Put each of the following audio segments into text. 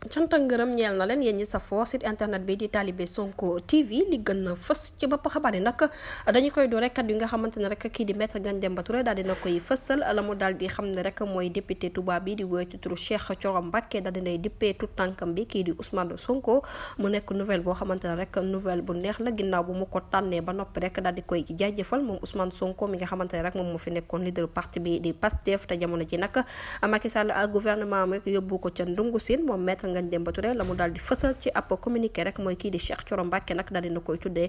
cant ak ngërëm ñeel na leen yéen ñi safoo site internet bi di Talibé Sonko TV li gën a fës ci bopp xabaar yi nag dañu koy doo rek kat yi nga xamante ne rek kii di maître Ngagne Demba Touré daal dina koy fësal la mu daal di xam ne rek mooy député Touba bi di woy ci turu Cheikh Thioro Mbacké daal dinay dippee tout tànkam bi kii di Ousmane Sonko mu nekk nouvelle boo xamante ne rek nouvelle bu neex la ginnaaw bu mu ko tànnee ba noppi rek daal di koy jaajëfal moom Ousmane Sonko mi nga xamante ne rek moom moo fi nekkoon leader parti bi di Pastef te jamono ji nag Macky Sall ak gouvernement mi yóbbu ko ca ndungu siin moom maître Ngagne Demba Touré la mu daal di fësal ci ab communiqué rek mooy kii di Cheikh Thioro Mbacké nag daal dina koy tuddee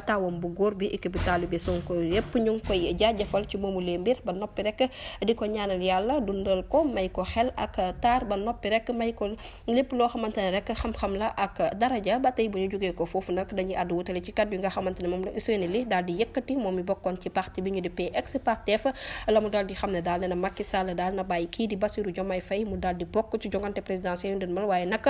taawam bu góor bi équipe bi Talibé Sonko yépp ñu ngi koy jaajëfal ci moomu lee mbir ba noppi rek di ko ñaanal yàlla dundal ko may ko xel ak taar ba noppi rek may ko lépp loo xamante ne rek xam-xam la ak daraja ba tey bu ñu jógee ko foofu nag dañuy àddu wutale ci kàddu yi nga xamante ne moom la Ousseynou Ly daal di yëkkati moom mi bokkoon ci parti bi ñu di ex Pastef la mu daal di xam ne daal ne na Macky Sall daal na bàyyi kii di Bassirou Diomaye Faye mu daal di bokk ci jongante présidentielle yu ndënmal waaye nag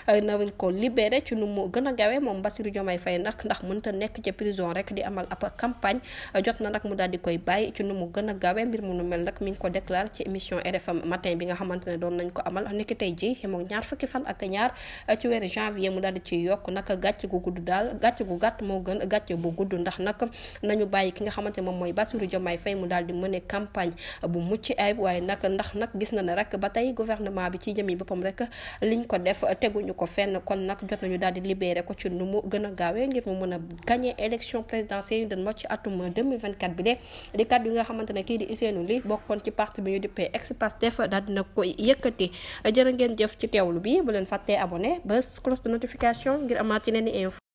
nañ ko libéré ci nu mu gën a gaawee moom Bassirou Diomaye Faye nag ndax mënta nekk ci prison rek di amal ab campagne jot na nag mu daal di koy bàyyi ci nu mu gën a gaawee mbir mu nu mel nag mi ngi ko déclaré ci émission RFM matin bi nga xamante ne doon nañ ko amal niki tey ji moom ñaar fukki fan ak ñaar ci weeru janvier mu daal di ci yokk nag gàcce gu gudd daal gàcce gu gàtt moo gën gàcce bu gudd ndax nag nañu bàyyi ki nga xamante ne moom mooy Bassirou Diomaye Faye mu daal di mëne campagne bu mucc ayib waaye nag ndax nag gis na ne rek ba tey gouvernement bi ci jëmi boppam rek liñ ko def teguñu ko fenn kon nag jot nañu daal di libéré ko ci nu mu gën a gaawee ngir mu mën a gagné élection présidentielle yu den mo ci atum 2024 bi de di kàddu yi nga xamante ne kii di Ousseynou Ly bokkoon ci parti bi ñu dippee ex Pastef daal dina koy yëkkati jërë ngeen jëf ci teewlu bi bu leen fàttee abonné ba cloche de notification ngir amaat yeneen i info